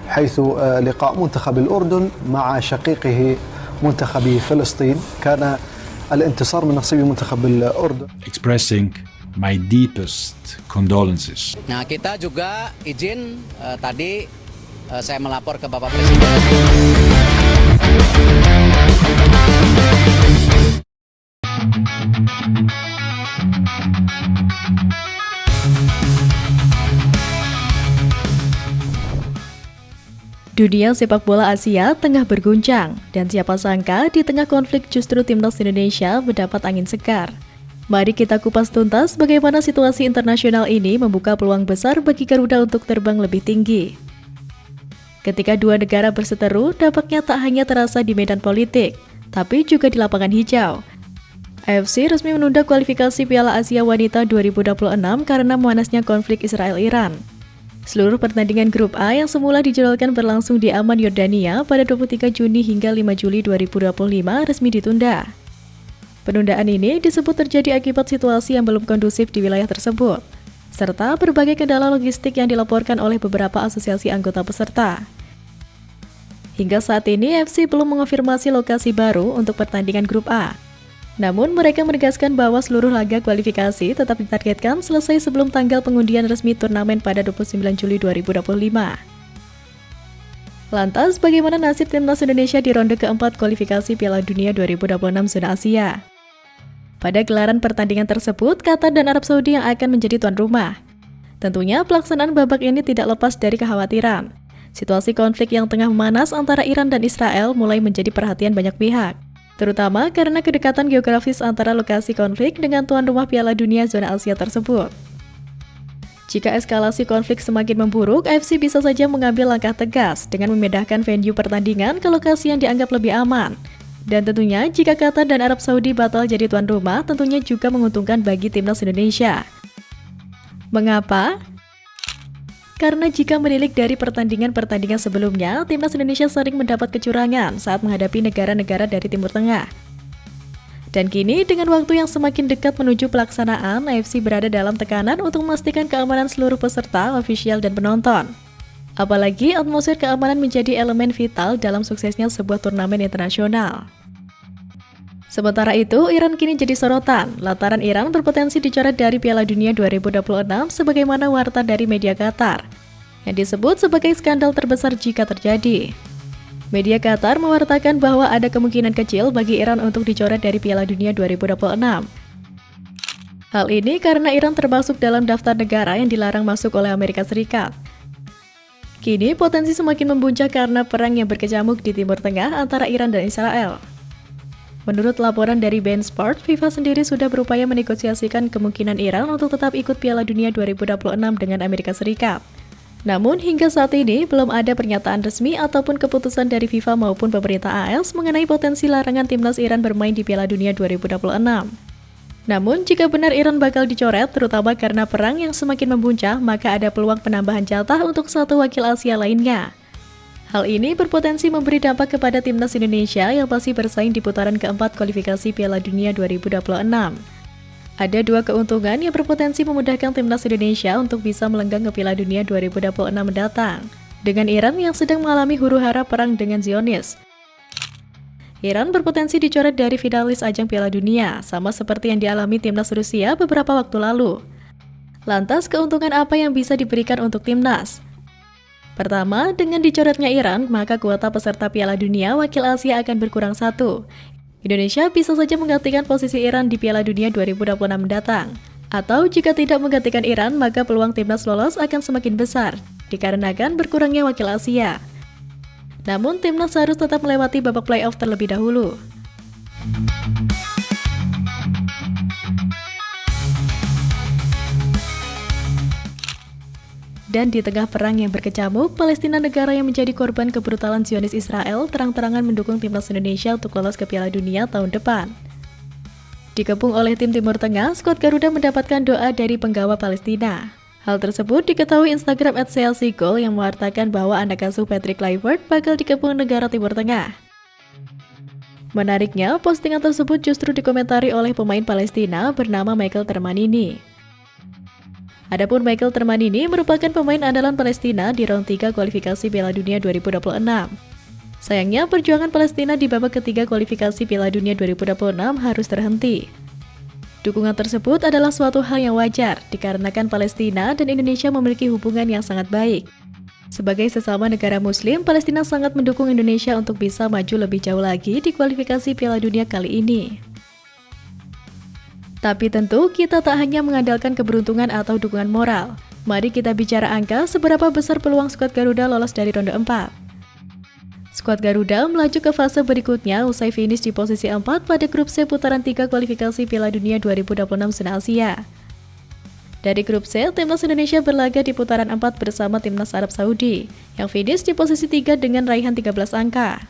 حيث لقاء منتخب الأردن مع شقيقه منتخب فلسطين كان الانتصار من نصيب منتخب الأردن. Expressing my deepest condolences. Nah, kita juga izin tadi saya melapor ke Bapak Presiden. Dunia sepak bola Asia tengah berguncang, dan siapa sangka di tengah konflik justru timnas Indonesia mendapat angin segar. Mari kita kupas tuntas bagaimana situasi internasional ini membuka peluang besar bagi Garuda untuk terbang lebih tinggi. Ketika dua negara berseteru, dampaknya tak hanya terasa di medan politik, tapi juga di lapangan hijau. AFC resmi menunda kualifikasi Piala Asia Wanita 2026 karena memanasnya konflik Israel-Iran. Seluruh pertandingan grup A yang semula dijadwalkan berlangsung di Amman, Yordania pada 23 Juni hingga 5 Juli 2025 resmi ditunda. Penundaan ini disebut terjadi akibat situasi yang belum kondusif di wilayah tersebut, serta berbagai kendala logistik yang dilaporkan oleh beberapa asosiasi anggota peserta. Hingga saat ini, AFC belum mengonfirmasi lokasi baru untuk pertandingan grup A. Namun, mereka menegaskan bahwa seluruh laga kualifikasi tetap ditargetkan selesai sebelum tanggal pengundian resmi turnamen pada 29 Juli 2025. Lantas, bagaimana nasib timnas Indonesia di ronde keempat kualifikasi Piala Dunia 2026 zona Asia? Pada gelaran pertandingan tersebut, Qatar dan Arab Saudi yang akan menjadi tuan rumah. Tentunya, pelaksanaan babak ini tidak lepas dari kekhawatiran. Situasi konflik yang tengah memanas antara Iran dan Israel mulai menjadi perhatian banyak pihak, terutama karena kedekatan geografis antara lokasi konflik dengan tuan rumah Piala Dunia zona Asia tersebut. Jika eskalasi konflik semakin memburuk, AFC bisa saja mengambil langkah tegas dengan memindahkan venue pertandingan ke lokasi yang dianggap lebih aman. Dan tentunya, jika Qatar dan Arab Saudi batal jadi tuan rumah, tentunya juga menguntungkan bagi timnas Indonesia. Mengapa? Karena jika menilik dari pertandingan-pertandingan sebelumnya, timnas Indonesia sering mendapat kecurangan saat menghadapi negara-negara dari Timur Tengah. Dan kini, dengan waktu yang semakin dekat menuju pelaksanaan, AFC berada dalam tekanan untuk memastikan keamanan seluruh peserta, ofisial, dan penonton. Apalagi atmosfer keamanan menjadi elemen vital dalam suksesnya sebuah turnamen internasional. Sementara itu, Iran kini jadi sorotan, lantaran Iran berpotensi dicoret dari Piala Dunia 2026 sebagaimana warta dari media Qatar, yang disebut sebagai skandal terbesar jika terjadi. Media Qatar mewartakan bahwa ada kemungkinan kecil bagi Iran untuk dicoret dari Piala Dunia 2026. Hal ini karena Iran termasuk dalam daftar negara yang dilarang masuk oleh Amerika Serikat. Kini potensi semakin membuncah karena perang yang berkecamuk di Timur Tengah antara Iran dan Israel. Menurut laporan dari beIN Sport, FIFA sendiri sudah berupaya menegosiasikan kemungkinan Iran untuk tetap ikut Piala Dunia 2026 dengan Amerika Serikat. Namun hingga saat ini belum ada pernyataan resmi ataupun keputusan dari FIFA maupun pemerintah AS mengenai potensi larangan timnas Iran bermain di Piala Dunia 2026. Namun jika benar Iran bakal dicoret, terutama karena perang yang semakin membuncah, maka ada peluang penambahan jatah untuk satu wakil Asia lainnya. Hal ini berpotensi memberi dampak kepada timnas Indonesia yang masih bersaing di putaran keempat kualifikasi Piala Dunia 2026. Ada dua keuntungan yang berpotensi memudahkan timnas Indonesia untuk bisa melenggang ke Piala Dunia 2026 mendatang, dengan Iran yang sedang mengalami huru-hara perang dengan Zionis. Iran berpotensi dicoret dari finalis ajang Piala Dunia, sama seperti yang dialami timnas Rusia beberapa waktu lalu. Lantas, keuntungan apa yang bisa diberikan untuk timnas? Pertama, dengan dicoretnya Iran, maka kuota peserta Piala Dunia wakil Asia akan berkurang satu. Indonesia bisa saja menggantikan posisi Iran di Piala Dunia 2026 mendatang. Atau jika tidak menggantikan Iran, maka peluang timnas lolos akan semakin besar, dikarenakan berkurangnya wakil Asia. Namun, timnas harus tetap melewati babak playoff terlebih dahulu. Dan di tengah perang yang berkecamuk, Palestina, negara yang menjadi korban kebrutalan Zionis Israel, terang-terangan mendukung timnas Indonesia untuk lolos ke Piala Dunia tahun depan. Dikepung oleh tim Timur Tengah, skuad Garuda mendapatkan doa dari penggawa Palestina. Hal tersebut diketahui Instagram @CLCGoal yang mewartakan bahwa anak asuh Patrick Kluivert bakal dikepung negara Timur Tengah. Menariknya, postingan tersebut justru dikomentari oleh pemain Palestina bernama Michael Termanini. Adapun Michael Termanini merupakan pemain andalan Palestina di round 3 kualifikasi Piala Dunia 2026. Sayangnya, perjuangan Palestina di babak ketiga kualifikasi Piala Dunia 2026 harus terhenti. Dukungan tersebut adalah suatu hal yang wajar dikarenakan Palestina dan Indonesia memiliki hubungan yang sangat baik. Sebagai sesama negara Muslim, Palestina sangat mendukung Indonesia untuk bisa maju lebih jauh lagi di kualifikasi Piala Dunia kali ini. Tapi tentu kita tak hanya mengandalkan keberuntungan atau dukungan moral. Mari kita bicara angka seberapa besar peluang skuad Garuda lolos dari ronde 4. Skuad Garuda melaju ke fase berikutnya usai finish di posisi 4 pada grup C putaran 3 kualifikasi Piala Dunia 2026 zona Asia. Dari grup C, timnas Indonesia berlaga di putaran 4 bersama timnas Arab Saudi, yang finish di posisi 3 dengan raihan 13 angka.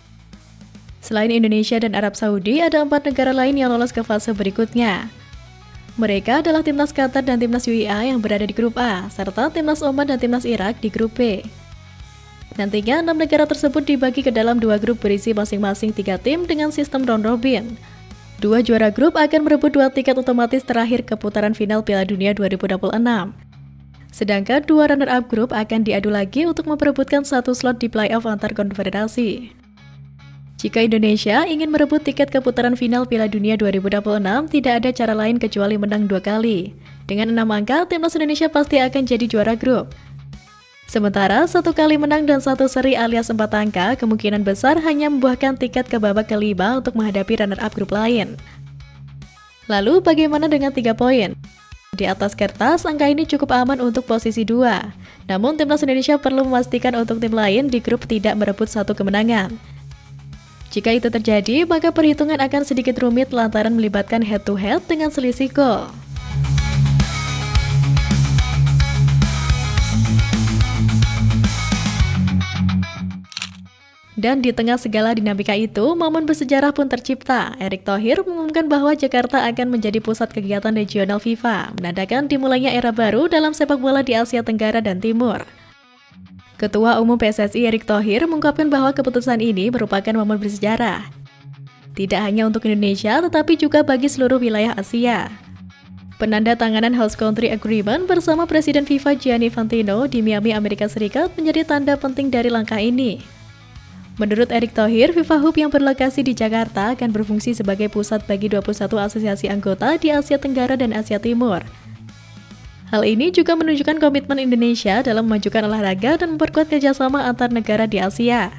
Selain Indonesia dan Arab Saudi, ada 4 negara lain yang lolos ke fase berikutnya. Mereka adalah timnas Qatar dan timnas UAE yang berada di grup A, serta timnas Oman dan timnas Irak di grup B. Nantinya, 6 negara tersebut dibagi ke dalam 2 grup berisi masing-masing 3 tim dengan sistem round robin. 2 juara grup akan merebut 2 tiket otomatis terakhir ke putaran final Piala Dunia 2026. Sedangkan 2 runner-up grup akan diadu lagi untuk memperebutkan 1 slot di playoff antar konfederasi. Jika Indonesia ingin merebut tiket ke putaran final Piala Dunia 2026, tidak ada cara lain kecuali menang 2 kali. Dengan 6 angka, timnas Indonesia pasti akan jadi juara grup. Sementara 1 kali menang dan 1 seri alias 4 angka kemungkinan besar hanya membuahkan tiket ke babak kelima untuk menghadapi runner-up grup lain. Lalu bagaimana dengan 3 poin? Di atas kertas, angka ini cukup aman untuk posisi 2. Namun timnas Indonesia perlu memastikan untuk tim lain di grup tidak merebut 1 kemenangan. Jika itu terjadi, maka perhitungan akan sedikit rumit lantaran melibatkan head-to-head dengan selisih gol. Dan di tengah segala dinamika itu, momen bersejarah pun tercipta. Erick Thohir mengumumkan bahwa Jakarta akan menjadi pusat kegiatan regional FIFA, menandakan dimulainya era baru dalam sepak bola di Asia Tenggara dan Timur. Ketua Umum PSSI Erick Thohir mengungkapkan bahwa keputusan ini merupakan momen bersejarah. Tidak hanya untuk Indonesia, tetapi juga bagi seluruh wilayah Asia. Penandatanganan Host Country Agreement bersama Presiden FIFA Gianni Infantino di Miami, Amerika Serikat menjadi tanda penting dari langkah ini. Menurut Erick Thohir, FIFA Hub yang berlokasi di Jakarta akan berfungsi sebagai pusat bagi 21 asosiasi anggota di Asia Tenggara dan Asia Timur. Hal ini juga menunjukkan komitmen Indonesia dalam memajukan olahraga dan memperkuat kerjasama antar negara di Asia.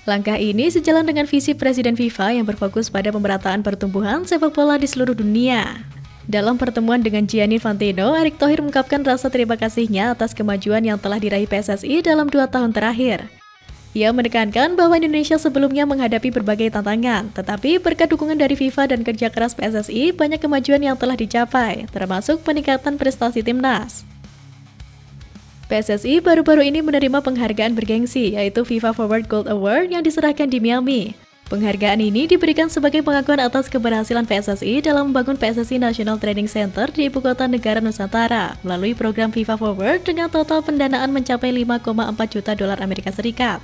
Langkah ini sejalan dengan visi Presiden FIFA yang berfokus pada pemerataan pertumbuhan sepak bola di seluruh dunia. Dalam pertemuan dengan Gianni Infantino, Erick Thohir mengungkapkan rasa terima kasihnya atas kemajuan yang telah diraih PSSI dalam 2 tahun terakhir. Ia menekankan bahwa Indonesia sebelumnya menghadapi berbagai tantangan, tetapi berkat dukungan dari FIFA dan kerja keras PSSI, banyak kemajuan yang telah dicapai, termasuk peningkatan prestasi timnas. PSSI baru-baru ini menerima penghargaan bergengsi, yaitu FIFA Forward Gold Award yang diserahkan di Miami. Penghargaan ini diberikan sebagai pengakuan atas keberhasilan PSSI dalam membangun PSSI National Training Center di ibu kota negara Nusantara melalui program FIFA Forward dengan total pendanaan mencapai 5,4 juta dolar Amerika Serikat.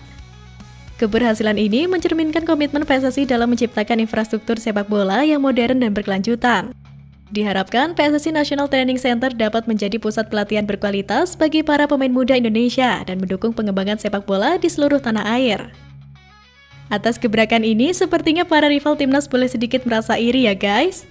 Keberhasilan ini mencerminkan komitmen PSSI dalam menciptakan infrastruktur sepak bola yang modern dan berkelanjutan. Diharapkan PSSI National Training Center dapat menjadi pusat pelatihan berkualitas bagi para pemain muda Indonesia dan mendukung pengembangan sepak bola di seluruh tanah air. Atas gebrakan ini, sepertinya para rival timnas boleh sedikit merasa iri ya guys.